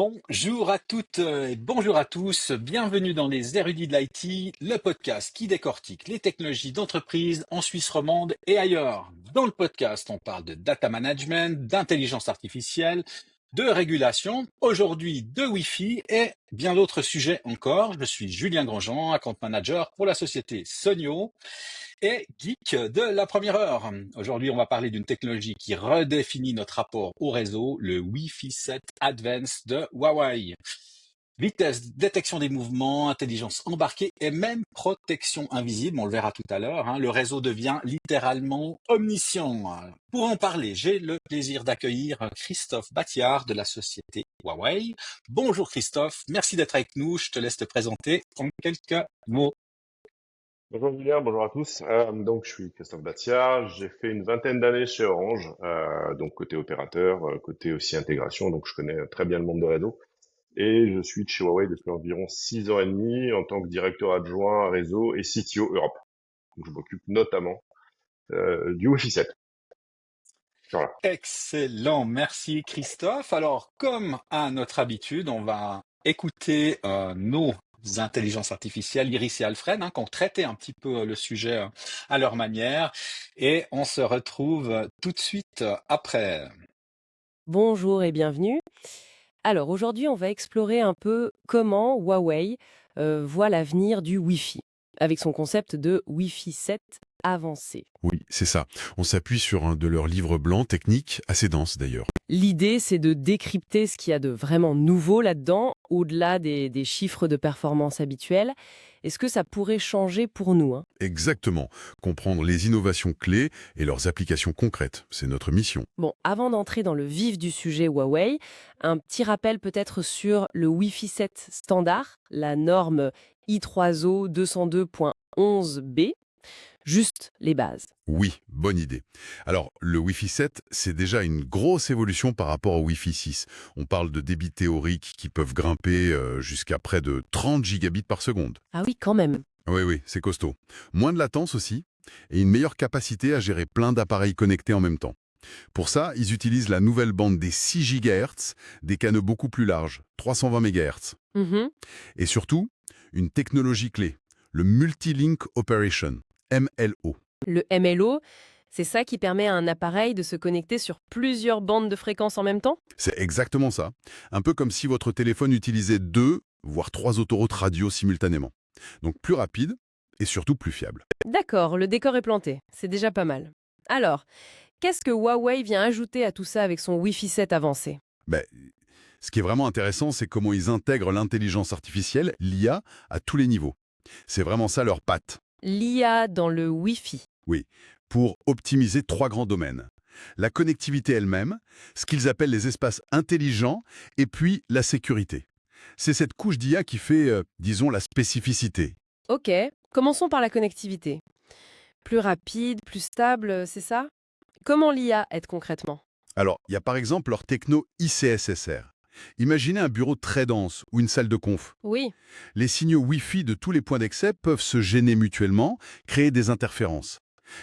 Bonjour à toutes et bonjour à tous. Bienvenue dans les Érudits de l'IT, le podcast qui décortique les technologies d'entreprise en Suisse romande et ailleurs. Dans le podcast, on parle de data management, d'intelligence artificielle, de régulation, aujourd'hui de Wi-Fi et bien d'autres sujets encore. Je suis Julien Grandjean, account manager pour la société Sonio et geek de la première heure. Aujourd'hui, on va parler d'une technologie qui redéfinit notre rapport au réseau, le Wi-Fi 7 Advanced de Huawei. Vitesse, détection des mouvements, intelligence embarquée et même protection invisible, on le verra tout à l'heure, hein. Le réseau devient littéralement omniscient. Pour en parler, j'ai le plaisir d'accueillir Christophe Battiard de la société Huawei. Bonjour Christophe, merci d'être avec nous. Je te laisse te présenter en quelques mots. Bonjour Julien, bonjour à tous. Donc je suis Christophe Battiard, j'ai fait une vingtaine d'années chez Orange, donc côté opérateur, côté aussi intégration, donc je connais très bien le monde de réseau. Et je suis de chez Huawei depuis environ 6 ans et demi en tant que directeur adjoint réseau et CTO Europe. Donc je m'occupe notamment du Wi-Fi 7. Voilà. Excellent, merci Christophe. Alors, comme à notre habitude, on va écouter nos intelligences artificielles, Iris et Alfred, qui ont traité un petit peu le sujet à leur manière, et on se retrouve tout de suite après. Bonjour et bienvenue. Alors aujourd'hui, on va explorer un peu comment Huawei voit l'avenir du Wi-Fi, avec son concept de Wi-Fi 7 avancé. Oui, c'est ça. On s'appuie sur un de leurs livres blancs techniques, assez dense d'ailleurs. L'idée, c'est de décrypter ce qu'il y a de vraiment nouveau là-dedans, au-delà des chiffres de performance habituels. Est-ce que ça pourrait changer pour nous, hein? Exactement. Comprendre les innovations clés et leurs applications concrètes. C'est notre mission. Bon, avant d'entrer dans le vif du sujet Huawei, un petit rappel peut-être sur le Wi-Fi 7 standard, la norme I3O 202.11b. Juste les bases. Oui, bonne idée. Alors, le Wi-Fi 7, c'est déjà une grosse évolution par rapport au Wi-Fi 6. On parle de débits théoriques qui peuvent grimper jusqu'à près de 30 gigabits par seconde. Ah oui, quand même. Oui, oui, c'est costaud. Moins de latence aussi, et une meilleure capacité à gérer plein d'appareils connectés en même temps. Pour ça, ils utilisent la nouvelle bande des 6 GHz, des canaux beaucoup plus larges, 320 MHz. Mhm. Et surtout, une technologie clé, le Multi-Link Operation, MLO. Le MLO, c'est ça qui permet à un appareil de se connecter sur plusieurs bandes de fréquences en même temps? C'est exactement ça. Un peu comme si votre téléphone utilisait 2, voire 3 autoroutes radio simultanément. Donc plus rapide et surtout plus fiable. D'accord, le décor est planté. C'est déjà pas mal. Alors, qu'est-ce que Huawei vient ajouter à tout ça avec son Wi-Fi 7 avancé? Ben, ce qui est vraiment intéressant, c'est comment ils intègrent l'intelligence artificielle, l'IA, à tous les niveaux. C'est vraiment ça leur patte. L'IA dans le Wi-Fi. Oui, pour optimiser 3 grands domaines. La connectivité elle-même, ce qu'ils appellent les espaces intelligents, et puis la sécurité. C'est cette couche d'IA qui fait, disons, la spécificité. Ok, commençons par la connectivité. Plus rapide, plus stable, c'est ça? Comment l'IA aide concrètement? Alors, il y a par exemple leur techno ICSSR. Imaginez un bureau très dense ou une salle de conf. Oui, Les signaux Wi-Fi de tous les points d'accès peuvent se gêner mutuellement, créer des interférences.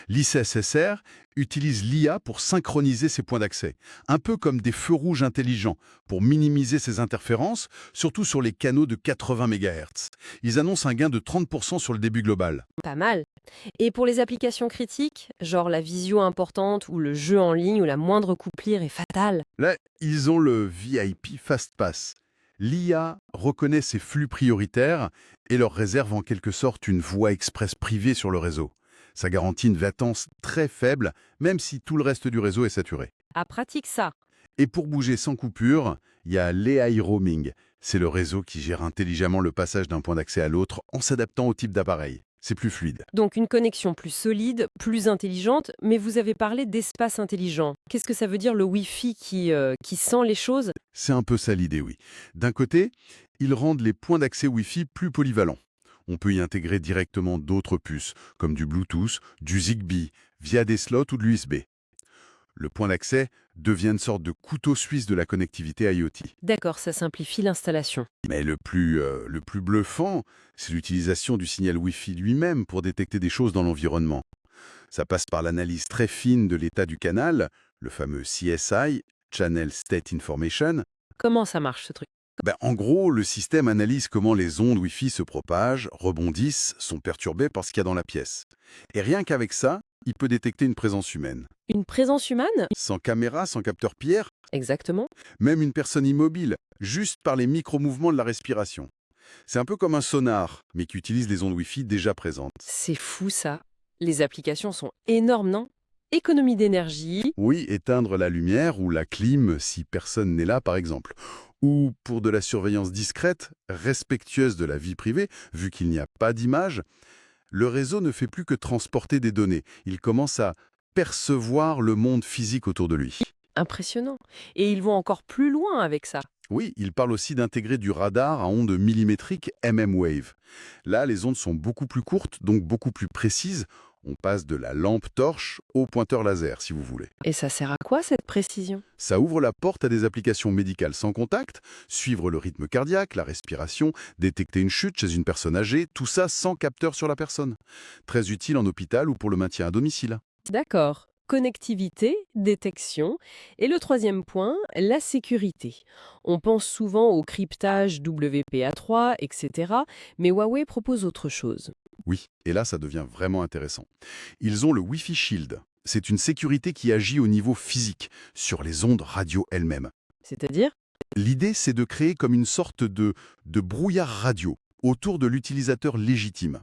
L'ICSSR utilise l'IA pour synchroniser ces points d'accès, un peu comme des feux rouges intelligents, pour minimiser ces interférences, surtout sur les canaux de 80 MHz. Ils annoncent un gain de 30% sur le début global. pas mal. Et pour les applications critiques, genre la visio importante ou le jeu en ligne où la moindre coupure est fatale? Là, ils ont le VIP FastPass. L'IA reconnaît ces flux prioritaires et leur réserve en quelque sorte une voie express privée sur le réseau. Ça garantit une latence très faible, même si tout le reste du réseau est saturé. Ah, pratique ça. Et pour bouger sans coupure, il y a l'AI Roaming. C'est le réseau qui gère intelligemment le passage d'un point d'accès à l'autre en s'adaptant au type d'appareil. C'est plus fluide. Donc une connexion plus solide, plus intelligente, mais vous avez parlé d'espace intelligent. Qu'est-ce que ça veut dire le Wi-Fi qui sent les choses? C'est un peu ça l'idée, oui. D'un côté, ils rendent les points d'accès Wi-Fi plus polyvalents. On peut y intégrer directement d'autres puces, comme du Bluetooth, du Zigbee, via des slots ou de l'USB. Le point d'accès devient une sorte de couteau suisse de la connectivité IoT. D'accord, ça simplifie l'installation. Mais le plus bluffant, c'est l'utilisation du signal Wi-Fi lui-même pour détecter des choses dans l'environnement. Ça passe par l'analyse très fine de l'état du canal, le fameux CSI, Channel State Information. Comment ça marche ce truc? En gros, le système analyse comment les ondes Wi-Fi se propagent, rebondissent, sont perturbées par ce qu'il y a dans la pièce. Et rien qu'avec ça, il peut détecter une présence humaine. Une présence humaine? Sans caméra, sans capteur Pierre, Exactement. même une personne immobile, juste par les micro-mouvements de la respiration. C'est un peu comme un sonar, mais qui utilise les ondes Wi-Fi déjà présentes. C'est fou ça. Les applications sont énormes, non? Économie d'énergie. Oui, éteindre la lumière ou la clim si personne n'est là, par exemple. Ou pour de la surveillance discrète, respectueuse de la vie privée, vu qu'il n'y a pas d'image, le réseau ne fait plus que transporter des données. Il commence à percevoir le monde physique autour de lui. Impressionnant. Et ils vont encore plus loin avec ça. Oui, il parle aussi d'intégrer du radar à ondes millimétriques MM-Wave. Là, les ondes sont beaucoup plus courtes, donc beaucoup plus précises. On passe de la lampe torche au pointeur laser, si vous voulez. Et ça sert à quoi cette précision? Ça ouvre la porte à des applications médicales sans contact, suivre le rythme cardiaque, la respiration, détecter une chute chez une personne âgée, tout ça sans capteur sur la personne. Très utile en hôpital ou pour le maintien à domicile. D'accord. Connectivité, détection. Et le troisième point, la sécurité. On pense souvent au cryptage WPA3, etc. Mais Huawei propose autre chose. Oui, et là, ça devient vraiment intéressant. Ils ont le Wi-Fi Shield. C'est une sécurité qui agit au niveau physique, sur les ondes radio elles-mêmes. C'est-à-dire? L'idée, c'est de créer comme une sorte de brouillard radio autour de l'utilisateur légitime.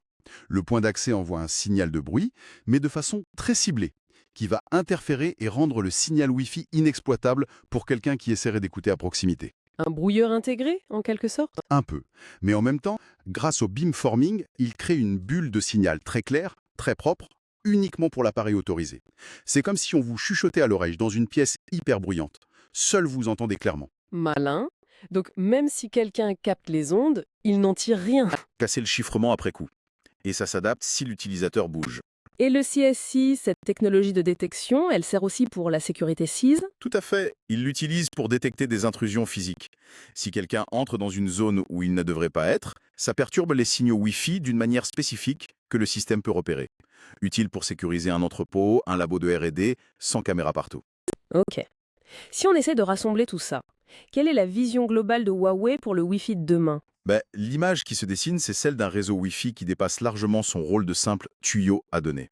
Le point d'accès envoie un signal de bruit, mais de façon très ciblée, qui va interférer et rendre le signal Wi-Fi inexploitable pour quelqu'un qui essaierait d'écouter à proximité. Un brouilleur intégré, en quelque sorte? Un peu. Mais en même temps, grâce au beamforming, il crée une bulle de signal très claire, très propre, uniquement pour l'appareil autorisé. C'est comme si on vous chuchotait à l'oreille dans une pièce hyper bruyante. Seul vous entendez clairement. Malin. Donc même si quelqu'un capte les ondes, il n'en tire rien. Casser le chiffrement après coup. Et ça s'adapte si l'utilisateur bouge. Et le CSI, cette technologie de détection, elle sert aussi pour la sécurité CIS? Tout à fait. Il l'utilise pour détecter des intrusions physiques. Si quelqu'un entre dans une zone où il ne devrait pas être, ça perturbe les signaux Wi-Fi d'une manière spécifique que le système peut repérer. Utile pour sécuriser un entrepôt, un labo de R&D, sans caméra partout. Ok. Si on essaie de rassembler tout ça, quelle est la vision globale de Huawei pour le Wi-Fi de demain? L'image qui se dessine, c'est celle d'un réseau Wi-Fi qui dépasse largement son rôle de simple tuyau à données.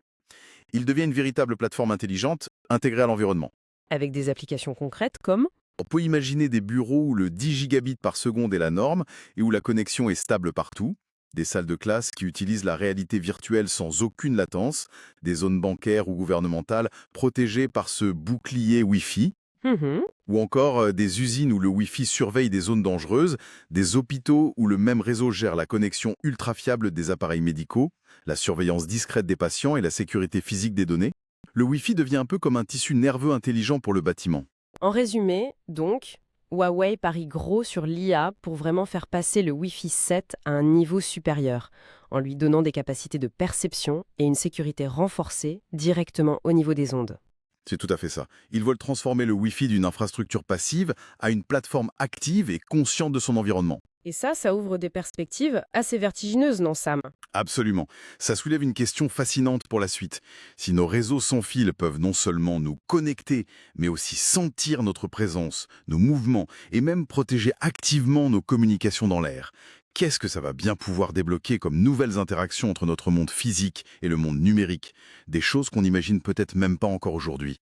Il devient une véritable plateforme intelligente, intégrée à l'environnement. Avec des applications concrètes comme? On peut imaginer des bureaux où le 10 gigabits par seconde est la norme et où la connexion est stable partout, des salles de classe qui utilisent la réalité virtuelle sans aucune latence, des zones bancaires ou gouvernementales protégées par ce bouclier Wi-Fi, ou encore des usines où le Wi-Fi surveille des zones dangereuses, des hôpitaux où le même réseau gère la connexion ultra fiable des appareils médicaux, la surveillance discrète des patients et la sécurité physique des données. Le Wi-Fi devient un peu comme un tissu nerveux intelligent pour le bâtiment. En résumé, donc, Huawei parie gros sur l'IA pour vraiment faire passer le Wi-Fi 7 à un niveau supérieur, en lui donnant des capacités de perception et une sécurité renforcée directement au niveau des ondes. C'est tout à fait ça. Ils veulent transformer le Wi-Fi d'une infrastructure passive à une plateforme active et consciente de son environnement. Et ça ouvre des perspectives assez vertigineuses, non Sam? Absolument. Ça soulève une question fascinante pour la suite. Si nos réseaux sans fil peuvent non seulement nous connecter, mais aussi sentir notre présence, nos mouvements, et même protéger activement nos communications dans l'air, qu'est-ce que ça va bien pouvoir débloquer comme nouvelles interactions entre notre monde physique et le monde numérique? Des choses qu'on n'imagine peut-être même pas encore aujourd'hui.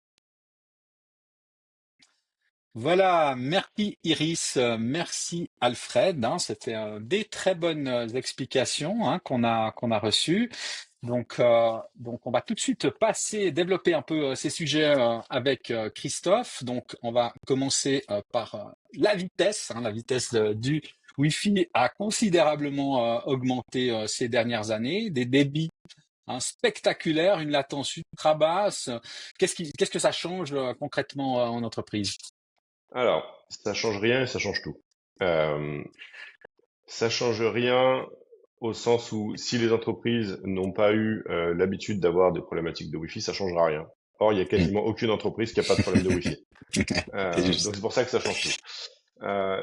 Voilà, merci Iris, merci Alfred, hein, c'était des très bonnes explications hein, qu'on a reçues. Donc on va tout de suite développer un peu ces sujets avec Christophe. Donc on va commencer par la vitesse. Hein, la vitesse du Wi-Fi a considérablement augmenté ces dernières années, des débits spectaculaires, une latence ultra basse. Qu'est-ce que ça change concrètement en entreprise? Alors, ça change rien et ça change tout. Euh, Ça change rien au sens où si les entreprises n'ont pas eu l'habitude d'avoir des problématiques de Wi-Fi, ça changera rien. Or, il y a quasiment aucune entreprise qui n'a pas de problème de Wi-Fi. C'est juste. Donc c'est pour ça que ça change tout.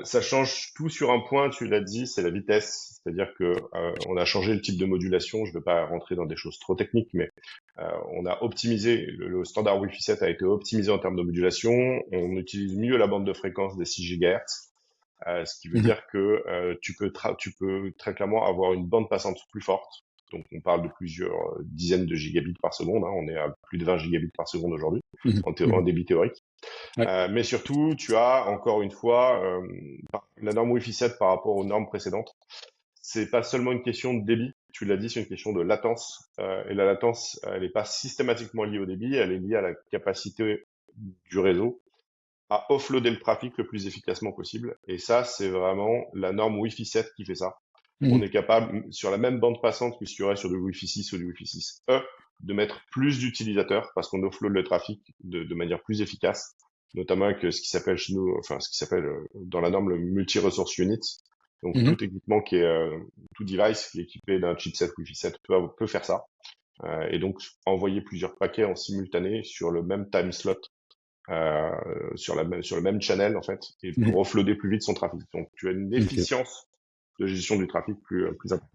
Ça change tout sur un point, tu l'as dit, c'est la vitesse. C'est-à-dire que on a changé le type de modulation. Je ne veux pas rentrer dans des choses trop techniques, mais on a optimisé, le standard Wi-Fi 7 a été optimisé en termes de modulation. On utilise mieux la bande de fréquence des 6 GHz. ce qui veut Mhm. dire que tu peux très clairement avoir une bande passante plus forte. Donc on parle de plusieurs dizaines de gigabits par seconde, hein, on est à plus de 20 gigabits par seconde aujourd'hui Mhm. en Mhm. débit théorique. Ouais. Mais surtout, tu as encore une fois la norme Wi-Fi 7 par rapport aux normes précédentes. C'est pas seulement une question de débit, tu l'as dit, c'est une question de latence. Et la latence, elle n'est pas systématiquement liée au débit, elle est liée à la capacité du réseau à offloader le trafic le plus efficacement possible. Et ça, c'est vraiment la norme Wi-Fi 7 qui fait ça. On Mhm. est capable, sur la même bande passante que ce qu'il y aurait sur du Wi-Fi 6 ou du Wi-Fi 6E, de mettre plus d'utilisateurs parce qu'on offload le trafic de manière plus efficace, notamment avec ce qui s'appelle chez nous, enfin ce qui s'appelle dans la norme le multi-resource unit. Donc Mhm. tout équipement qui est, tout device qui est équipé d'un chipset Wi-Fi 7 peut faire ça. Et donc envoyer plusieurs paquets en simultané sur le même time slot euh, sur le même channel en fait, et Mhm. pour offloader plus vite son trafic. Donc tu as une Ok. efficience de gestion du trafic plus importante.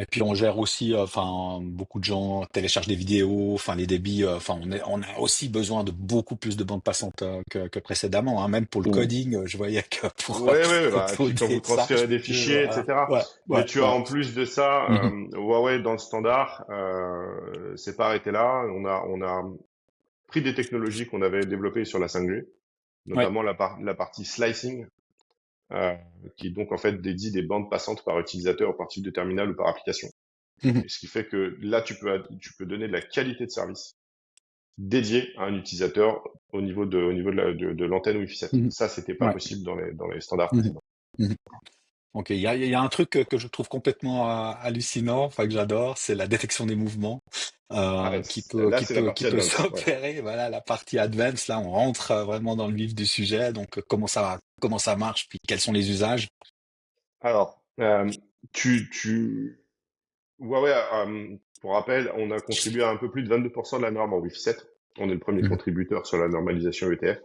Et puis on gère aussi, enfin, beaucoup de gens téléchargent des vidéos, enfin les débits, enfin on a aussi besoin de beaucoup plus de bandes passantes que précédemment, hein. Même pour le Ou- coding, je voyais que pour Ouais, ouais, bah, quand vous coder ça, transférez des fichiers, voilà. etc. Ouais, Mais ouais, tu as ouais. en plus de ça, Mhm. Huawei dans le standard, c'est pas arrêté là. On a pris des technologies qu'on avait développées sur la 5G, Ouais. notamment la partie slicing, euh, qui donc en fait dédie des bandes passantes par utilisateur, par type de terminal ou par application. Mhm. Et ce qui fait que là, tu peux donner de la qualité de service dédiée à un utilisateur au niveau de l'antenne Wi-Fi 7. Mhm. Ça, c'était pas Ouais. possible dans les standards Mhm. précédents. Mhm. Ok, il y a un truc que je trouve complètement hallucinant, enfin que j'adore, c'est la détection des mouvements Ah, là, c'est la qui partie peut advanced. Ouais. s'opérer. Voilà, la partie advanced, là, on rentre vraiment dans le vif du sujet. Donc, comment ça marche, puis quels sont les usages? Alors, tu, Huawei, pour rappel, on a contribué à un peu plus de 22% de la norme en Wi-Fi 7. On est le premier Mhm. contributeur sur la normalisation ETF.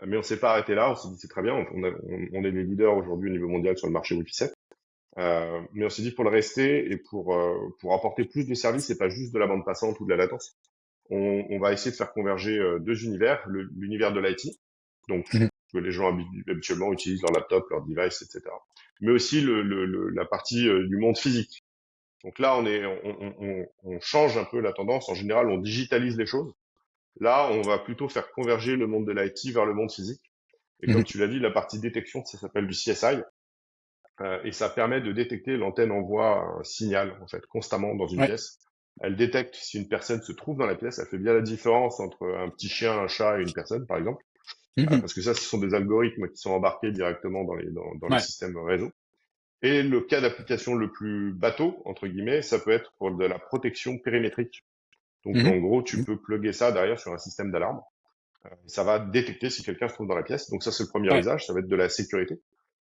Mais on s'est pas arrêté là. On s'est dit c'est très bien. On est les leaders aujourd'hui au niveau mondial sur le marché Wi-Fi 7. Mais on s'est dit pour le rester et pour apporter plus de services et pas juste de la bande passante ou de la latence, on va essayer de faire converger deux univers, l'univers de l'IT, donc Mhm. que les gens habituellement utilisent leur laptop, leur device, etc. Mais aussi la partie du monde physique. Donc là, on change un peu la tendance. En général, on digitalise les choses. Là, on va plutôt faire converger le monde de l'IT vers le monde physique. Et comme Mhm. tu l'as dit, la partie détection, ça s'appelle du CSI. Et ça permet de détecter l'antenne envoie un signal en fait constamment dans une Ouais. pièce. Elle détecte si une personne se trouve dans la pièce. Elle fait bien la différence entre un petit chien, un chat et une personne, par exemple, Mhm. parce que ça, ce sont des algorithmes qui sont embarqués directement dans les Ouais. systèmes réseau. Et le cas d'application le plus bateau entre guillemets, ça peut être pour de la protection périmétrique. Donc Mhm. en gros, tu Mhm. peux plugger ça derrière sur un système d'alarme. Ça va détecter si quelqu'un se trouve dans la pièce. Donc ça, c'est le premier Ouais. usage. Ça va être de la sécurité.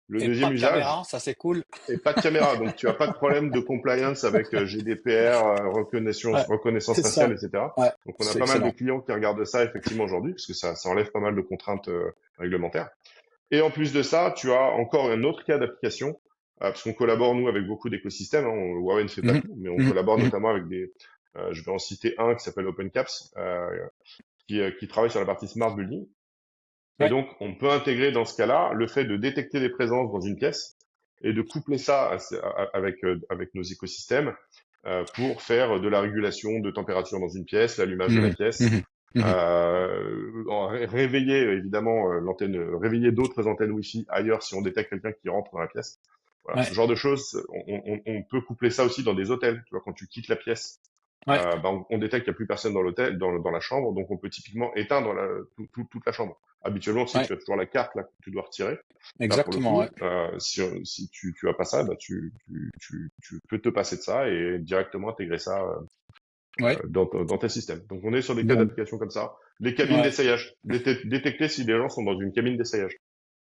Le Et pas deuxième de usage, caméra, ça c'est cool. et pas de caméra, donc tu as pas de problème de compliance avec GDPR, Ouais. reconnaissance C'est faciale, ça. etc. Ouais. Donc on a C'est pas mal de excellent. clients qui regardent ça effectivement aujourd'hui, parce que ça enlève pas mal de contraintes réglementaires. Et en plus de ça, tu as encore un autre cas d'application, parce qu'on collabore nous avec beaucoup d'écosystèmes. Hein, Huawei ne fait pas Mhm. tout, mais on Mhm. collabore Mhm. notamment avec je vais en citer un qui s'appelle OpenCaps, qui travaille sur la partie smart building. Et Ouais. donc, on peut intégrer dans ce cas-là le fait de détecter les présences dans une pièce et de coupler ça avec nos écosystèmes pour faire de la régulation de température dans une pièce, l'allumage de la Mhm. pièce, Mhm. Mhm. réveiller évidemment réveiller d'autres antennes Wi-Fi ailleurs si on détecte quelqu'un qui rentre dans la pièce. Voilà, ce Ouais. genre de choses, on peut coupler ça aussi dans des hôtels. Tu vois, quand tu quittes la pièce, Ouais. on détecte qu'il n'y a plus personne dans l'hôtel, dans la chambre, donc on peut typiquement éteindre toute la chambre. Habituellement, si Ouais. tu as toujours la carte là que tu dois retirer, là pour le Exactement. Ouais. coup, si tu as pas ça, bah, tu peux te passer de ça et directement intégrer ça Ouais. dans tes systèmes. Donc on est sur des cas Bon. d'application comme ça. Les cabines Ouais. d'essayage, détecter si les gens sont dans une cabine d'essayage.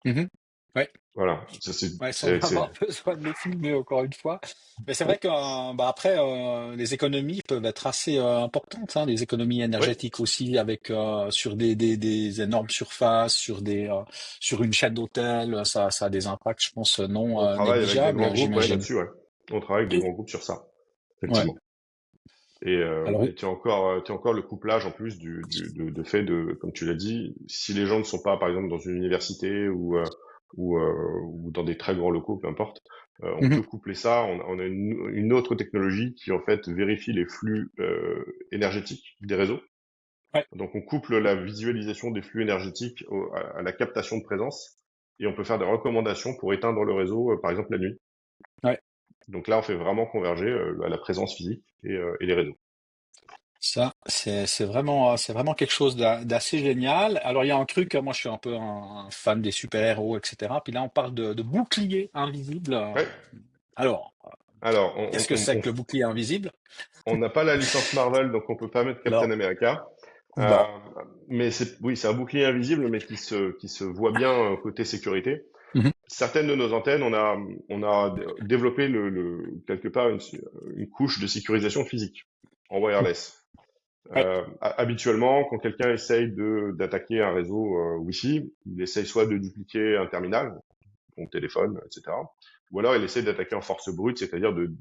Mhm. Ouais. Voilà, ça Ouais, sans avoir besoin de les filmer encore une fois. Mais c'est vrai que bah après les économies peuvent être assez importantes, hein, les économies oui, énergétiques aussi avec sur des énormes surfaces, sur une chaîne d'hôtels, ça a des impacts, je pense, non on travaille avec des grands négligeables, groupes, ouais, j'imagine. là-dessus, ouais. On travaille avec des Et- grands groupes sur ça, Ouais. effectivement. Alors, Et tu as encore le couplage en plus de fait de, comme tu l'as dit, si les gens ne sont pas, par exemple, dans une université ou dans des très grands locaux, peu importe. On Mhm. peut coupler ça. On a une autre technologie qui en fait vérifie les flux énergétiques des réseaux. Ouais. Donc on couple la visualisation des flux énergétiques à la captation de présence et on peut faire des recommandations pour éteindre le réseau, par exemple la nuit. Ouais. Donc là, on fait vraiment converger à la présence physique et les réseaux. Ça, c'est vraiment quelque chose d'assez génial. Alors, il y a un truc, moi, je suis un peu un fan des super-héros, etc. Puis là, on parle de bouclier invisible. Ouais. Alors, Alors, qu'est-ce que c'est que le bouclier invisible? on n'a pas la licence Marvel, donc on peut pas mettre Non. Captain America. Euh, Bon. mais oui, c'est un bouclier invisible, mais qui se voit bien côté sécurité. Mhm. Certaines de nos antennes, on a développé quelque part une couche de sécurisation physique en wireless. Ouais. Habituellement, quand quelqu'un essaye d'attaquer un réseau Wi-Fi, il essaye soit de dupliquer un terminal, ton téléphone, etc. Ou alors il essaie d'attaquer en force brute, c'est-à-dire de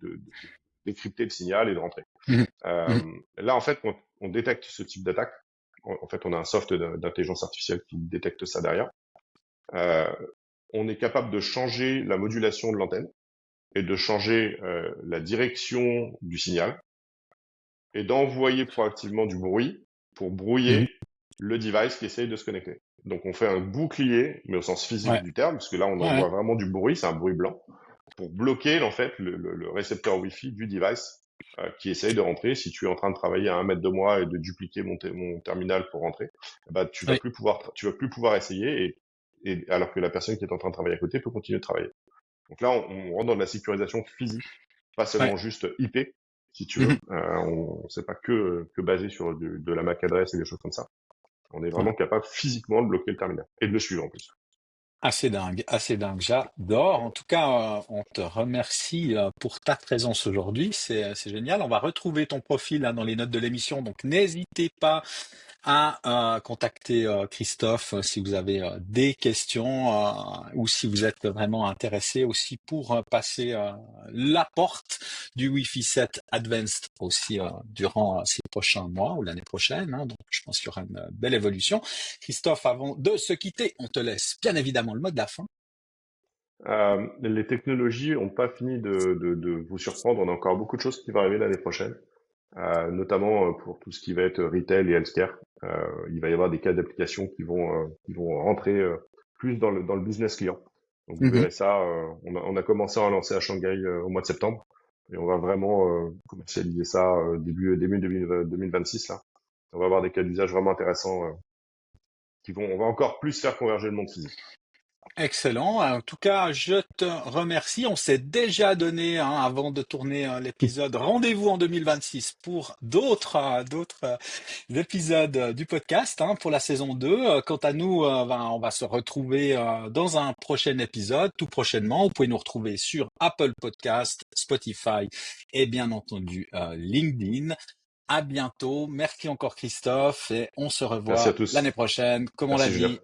décrypter le signal et de rentrer. Mhm. Euh, Mhm. Là, en fait, quand on détecte ce type d'attaque, en fait, on a un soft d'intelligence artificielle qui détecte ça derrière. Euh, on est capable de changer la modulation de l'antenne et de changer la direction du signal et d'envoyer proactivement du bruit pour Mhm. brouiller le device qui essaye de se connecter. Donc on fait un bouclier, mais au sens physique Ouais. du terme, parce que là on Ouais. envoie vraiment du bruit, c'est un bruit blanc, pour bloquer en fait le récepteur Wi-Fi du device qui essaye de rentrer. Si tu es en train de travailler à 1 mètre de moi et de dupliquer mon terminal pour rentrer, bah Ouais. tu vas plus pouvoir essayer et alors que la personne qui est en train de travailler à côté peut continuer de travailler. Donc là, on rentre dans de la sécurisation physique, pas Ouais. seulement juste IP, si tu veux. Mhm. C'est pas que basé sur de la MAC adresse et des choses comme ça. On est Ouais. vraiment capable physiquement de bloquer le terminal et de le suivre en plus. Assez dingue, assez dingue. J'adore. En tout cas, on te remercie pour ta présence aujourd'hui. C'est génial. On va retrouver ton profil là, dans les notes de l'émission. Donc, n'hésitez pas à contacter Christophe si vous avez des questions ou si vous êtes vraiment intéressé aussi pour passer la porte du Wi-Fi 7 Advanced aussi durant ces prochains mois ou l'année prochaine. Hein. Donc, je pense qu'il y aura une belle évolution. Christophe, avant de se quitter, on te laisse bien évidemment le mot de la fin. Les technologies n'ont pas fini de vous surprendre. On a encore beaucoup de choses qui vont arriver l'année prochaine, notamment pour tout ce qui va être retail et healthcare. Il va y avoir des cas d'application qui vont rentrer plus dans le business client. Donc vous Mhm. verrez ça. On a commencé à en lancer à Shanghai au mois de septembre et on va vraiment commercialiser ça début 2026 là. On va avoir des cas d'usage vraiment intéressants on va encore plus faire converger le monde physique. Excellent. En tout cas, je te remercie. On s'est déjà donné, hein, avant de tourner l'épisode, rendez-vous en 2026 pour d'autres épisodes du podcast, hein, pour la saison 2. Quant à nous, on va se retrouver dans un prochain épisode, tout prochainement. Vous pouvez nous retrouver sur Apple Podcast, Spotify et bien entendu LinkedIn. À bientôt. Merci encore Christophe et on se Merci à revoit l'année tous. prochaine, comme on l'a Merci Julien. dit.